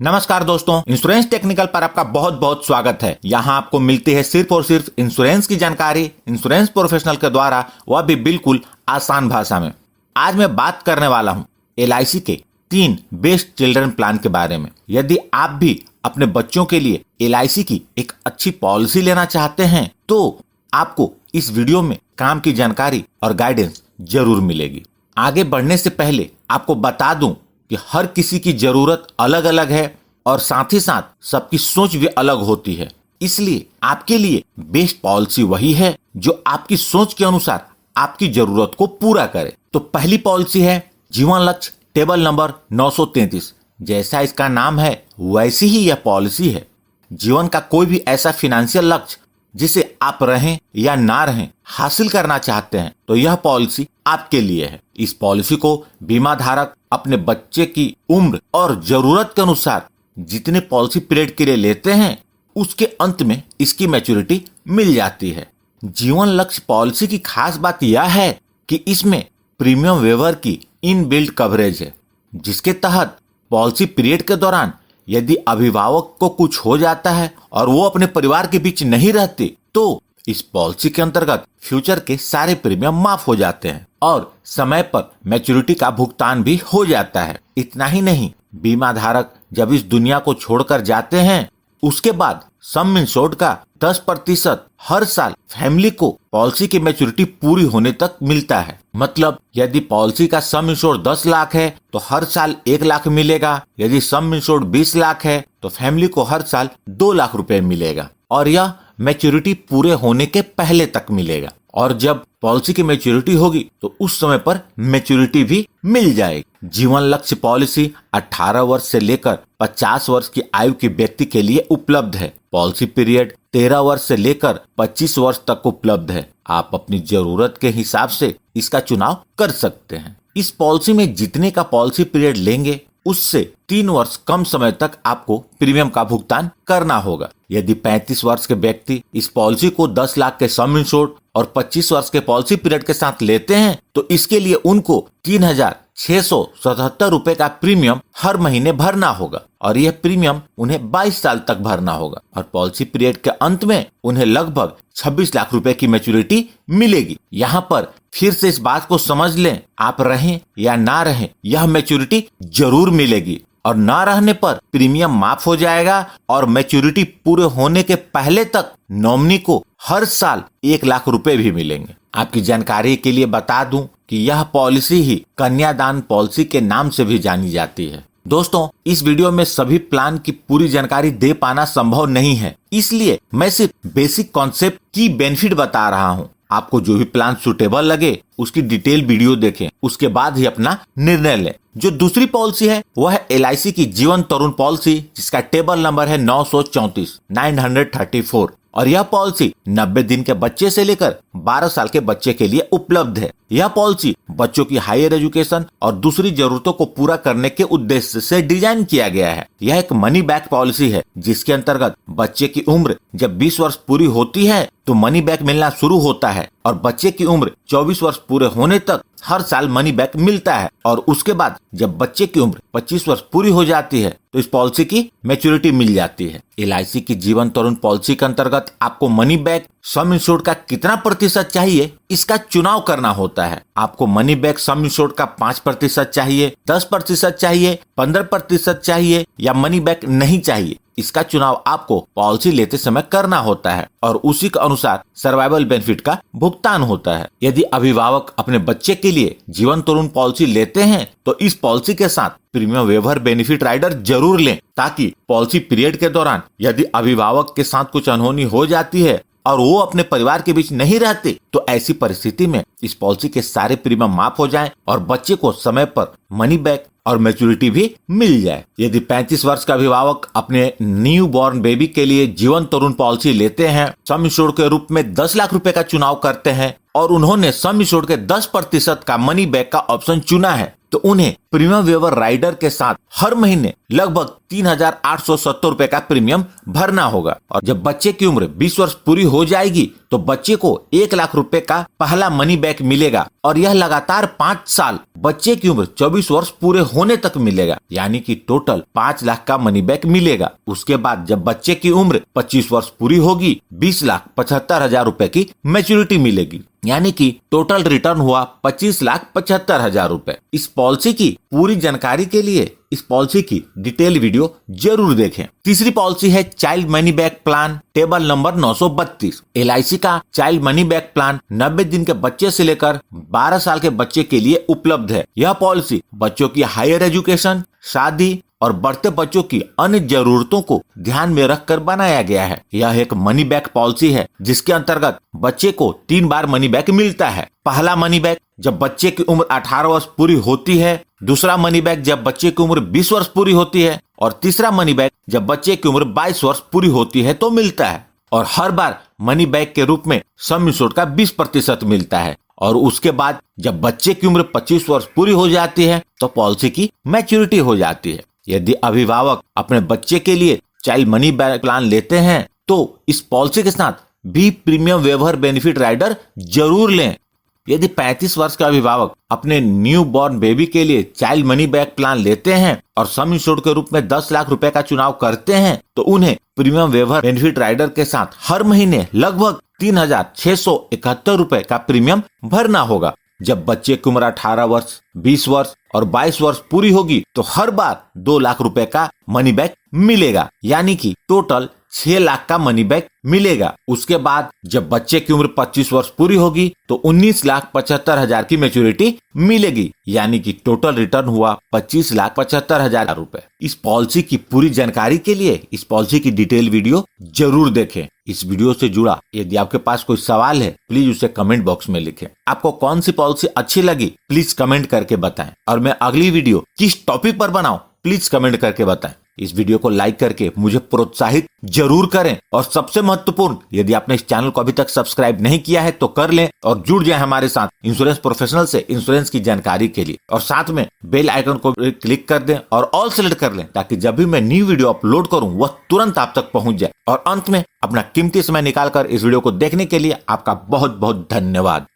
नमस्कार दोस्तों, insurance technical पर आपका बहुत बहुत स्वागत है। यहाँ आपको मिलती है सिर्फ और सिर्फ इंश्योरेंस की जानकारी इंश्योरेंस प्रोफेशनल के द्वारा, वह भी बिल्कुल आसान भाषा में। आज मैं बात करने वाला हूँ LIC के 3 बेस्ट चिल्ड्रन प्लान के बारे में। यदि आप भी अपने बच्चों के लिए LIC की एक अच्छी पॉलिसी लेना चाहते हैं तो आपको इस वीडियो में काम की जानकारी और गाइडेंस जरूर मिलेगी। आगे बढ़ने से पहले आपको बता दूं कि हर किसी की जरूरत अलग अलग है और साथ ही साथ सबकी सोच भी अलग होती है। इसलिए आपके लिए बेस्ट पॉलिसी वही है जो आपकी सोच के अनुसार आपकी जरूरत को पूरा करे। तो पहली पॉलिसी है जीवन लक्ष्य टेबल नंबर 933। जैसा इसका नाम है वैसी ही यह पॉलिसी है। जीवन का कोई भी ऐसा फिनेंशियल लक्ष्य जिसे आप रहें या ना रहें हासिल करना चाहते हैं तो यह पॉलिसी आपके लिए है। इस पॉलिसी को बीमा धारक अपने बच्चे की उम्र और जरूरत के अनुसार जितने पॉलिसी पीरियड के लिए लेते हैं उसके अंत में इसकी मैच्योरिटी मिल जाती है। जीवन लक्ष्य पॉलिसी की खास बात यह है कि इसमें प्रीमियम वेवर की इनबिल्ट कवरेज है, जिसके तहत पॉलिसी पीरियड के दौरान यदि अभिभावक को कुछ हो जाता है और वो अपने परिवार के बीच नहीं रहते तो इस पॉलिसी के अंतर्गत फ्यूचर के सारे प्रीमियम माफ हो जाते हैं और समय पर मैच्योरिटी का भुगतान भी हो जाता है। इतना ही नहीं, बीमा धारक जब इस दुनिया को छोड़कर जाते हैं उसके बाद सम इंश्योर्ड का 10% हर साल फैमिली को पॉलिसी की मैच्योरिटी पूरी होने तक मिलता है। मतलब यदि पॉलिसी का सम इंश्योर्ड 10 लाख है तो हर साल 1 लाख मिलेगा। यदि सम इंश्योर्ड 20 लाख है तो फैमिली को हर साल 2 लाख रुपए मिलेगा और यह मैच्योरिटी पूरे होने के पहले तक मिलेगा। और जब पॉलिसी की मैच्योरिटी होगी तो उस समय पर मैच्योरिटी भी मिल जाएगी। जीवन लक्ष्य पॉलिसी 18 वर्ष से लेकर 50 वर्ष की आयु के व्यक्ति के लिए उपलब्ध है। पॉलिसी पीरियड 13 वर्ष से लेकर 25 वर्ष तक उपलब्ध है। आप अपनी जरूरत के हिसाब से इसका चुनाव कर सकते हैं। इस पॉलिसी में जितने का पॉलिसी पीरियड लेंगे उससे 3 वर्ष कम समय तक आपको प्रीमियम का भुगतान करना होगा। यदि 35 वर्ष के व्यक्ति इस पॉलिसी को 10 लाख के सम इंश्योर्ड और 25 वर्ष के पॉलिसी पीरियड के साथ लेते हैं तो इसके लिए उनको 3,677 रुपए का प्रीमियम हर महीने भरना होगा और यह प्रीमियम उन्हें 22 साल तक भरना होगा और पॉलिसी पीरियड के अंत में उन्हें लगभग 26 लाख रुपए की मैच्योरिटी मिलेगी। यहाँ पर फिर से इस बात को समझ लें, आप रहें या ना रहें यह मैच्योरिटी जरूर मिलेगी और ना रहने पर प्रीमियम माफ हो जाएगा और मैच्योरिटी पूरे होने के पहले तक नॉमिनी को हर साल 1 लाख रुपए भी मिलेंगे। आपकी जानकारी के लिए बता दूं कि यह पॉलिसी ही कन्यादान पॉलिसी के नाम से भी जानी जाती है। दोस्तों, इस वीडियो में सभी प्लान की पूरी जानकारी दे पाना संभव नहीं है, इसलिए मैं सिर्फ बेसिक कॉन्सेप्ट की बेनिफिट बता रहा हूँ। आपको जो भी प्लान सुटेबल लगे उसकी डिटेल वीडियो देखें, उसके बाद ही अपना निर्णय लें। जो दूसरी पॉलिसी है वह है LIC की जीवन तरुण पॉलिसी, जिसका टेबल नंबर है 934 और यह पॉलिसी 90 दिन के बच्चे से लेकर 12 साल के बच्चे के लिए उपलब्ध है। यह पॉलिसी बच्चों की हायर एजुकेशन और दूसरी जरूरतों को पूरा करने के उद्देश्य से डिजाइन किया गया है। यह एक मनी बैक पॉलिसी है जिसके अंतर्गत बच्चे की उम्र जब 20 वर्ष पूरी होती है तो मनी बैक मिलना शुरू होता है और बच्चे की उम्र 24 वर्ष पूरे होने तक हर साल मनी बैक मिलता है और उसके बाद जब बच्चे की उम्र 25 वर्ष पूरी हो जाती है तो इस पॉलिसी की मैच्योरिटी मिल जाती है। LIC की जीवन तरुण पॉलिसी के अंतर्गत आपको मनी बैक सम इंश्योर्ड का कितना प्रतिशत चाहिए इसका चुनाव करना होता है। आपको मनी बैक सम इंश्योर्ड का 5% चाहिए, 10% चाहिए, 15% चाहिए या मनी बैक नहीं चाहिए, इसका चुनाव आपको पॉलिसी लेते समय करना होता है और उसी के अनुसार सर्वाइवल बेनिफिट का भुगतान होता है। यदि अभिभावक अपने बच्चे के लिए जीवन तरुण पॉलिसी लेते हैं तो इस पॉलिसी के साथ प्रीमियम वेवर बेनिफिट राइडर जरूर लें, ताकि पॉलिसी पीरियड के दौरान यदि अभिभावक के साथ कुछ अनहोनी हो जाती है और वो अपने परिवार के बीच नहीं रहते तो ऐसी परिस्थिति में इस पॉलिसी के सारे प्रीमियम माफ हो जाएं और बच्चे को समय पर मनी बैक और मैच्योरिटी भी मिल जाए। यदि 35 वर्ष का अभिभावक अपने न्यू बॉर्न बेबी के लिए जीवन तरुण पॉलिसी लेते हैं, सम इंश्योर्ड के रूप में 10 लाख रुपए का चुनाव करते हैं और उन्होंने सम इंश्योर्ड के 10% का मनी बैक का ऑप्शन चुना है तो उन्हें प्रीमियम वेवर राइडर के साथ हर महीने लगभग 3,870 रुपए का प्रीमियम भरना होगा। और जब बच्चे की उम्र 20 वर्ष पूरी हो जाएगी तो बच्चे को 1 लाख रुपए का पहला मनी बैक मिलेगा और यह लगातार 5 साल बच्चे की उम्र 24 वर्ष पूरे होने तक मिलेगा, यानी कि टोटल 5 लाख का मनी बैक मिलेगा। उसके बाद जब बच्चे की उम्र 25 वर्ष पूरी होगी 20,75,000 रुपए की मैच्योरिटी मिलेगी, यानी कि टोटल रिटर्न हुआ 25,75,000 रुपए। इस पॉलिसी की पूरी जानकारी के लिए इस पॉलिसी की डिटेल वीडियो जरूर देखें। तीसरी पॉलिसी है child money back plan, table number 932। LIC का चाइल्ड मनी बैक प्लान 90 दिन के बच्चे से लेकर 12 साल के बच्चे के लिए उपलब्ध है। यह पॉलिसी बच्चों की हायर एजुकेशन, शादी और बढ़ते बच्चों की अन्य जरूरतों को ध्यान में रखकर बनाया गया है। यह एक मनी बैक पॉलिसी है जिसके अंतर्गत बच्चे को 3 बार मनी बैक मिलता है। पहला मनी बैक जब बच्चे की उम्र 18 वर्ष पूरी होती है, दूसरा मनी बैक जब बच्चे की उम्र 20 वर्ष पूरी होती है और तीसरा मनी बैक जब बच्चे की उम्र 22 वर्ष पूरी होती है तो मिलता है। और हर बार मनी बैक के रूप में सम इंश्योर्ड का 20% मिलता है। और उसके बाद जब बच्चे की उम्र 25 वर्ष पूरी हो जाती है तो पॉलिसी की मैच्योरिटी हो जाती है। यदि अभिभावक अपने बच्चे के लिए चाइल्ड मनी बैक प्लान लेते हैं तो इस पॉलिसी के साथ भी प्रीमियम वेवर बेनिफिट राइडर जरूर लें। यदि 35 वर्ष के अभिभावक अपने न्यू बॉर्न बेबी के लिए चाइल्ड मनी बैक प्लान लेते हैं और सम इंश्योर्ड के रूप में 10 लाख रुपए का चुनाव करते हैं तो उन्हें प्रीमियम वेवर बेनिफिट राइडर के साथ हर महीने लगभग 3,671 रुपए का प्रीमियम भरना होगा। जब बच्चे की उम्र 18 वर्ष, 20 वर्ष और 22 वर्ष पूरी होगी तो हर बार 2 लाख रुपए का मनी बैक मिलेगा, यानी कि टोटल 6 लाख का मनी बैक मिलेगा। उसके बाद जब बच्चे की उम्र 25 वर्ष पूरी होगी तो 19,75,000 की मैच्योरिटी मिलेगी, यानी कि टोटल रिटर्न हुआ 25,75,000 रुपए। इस पॉलिसी की पूरी जानकारी के लिए इस पॉलिसी की डिटेल वीडियो जरूर देखें। इस वीडियो से जुड़ा यदि आपके पास कोई सवाल है प्लीज उसे कमेंट बॉक्स में लिखें। आपको कौन सी पॉलिसी अच्छी लगी प्लीज कमेंट करके बताएं और मैं अगली वीडियो किस टॉपिक पर बनाऊं प्लीज कमेंट करके बताएं। इस वीडियो को लाइक करके मुझे प्रोत्साहित जरूर करें और सबसे महत्वपूर्ण, यदि आपने इस चैनल को अभी तक सब्सक्राइब नहीं किया है तो कर लें और जुड़ जाए हमारे साथ इंश्योरेंस प्रोफेशनल से इंश्योरेंस की जानकारी के लिए। और साथ में बेल आइकन को क्लिक कर दें और ऑल सेलेक्ट कर लें ताकि जब भी मैं न्यू वीडियो अपलोड करूं वह तुरंत आप तक पहुंच जाए। और अंत में अपना कीमती समय निकालकर इस वीडियो को देखने के लिए आपका बहुत बहुत धन्यवाद।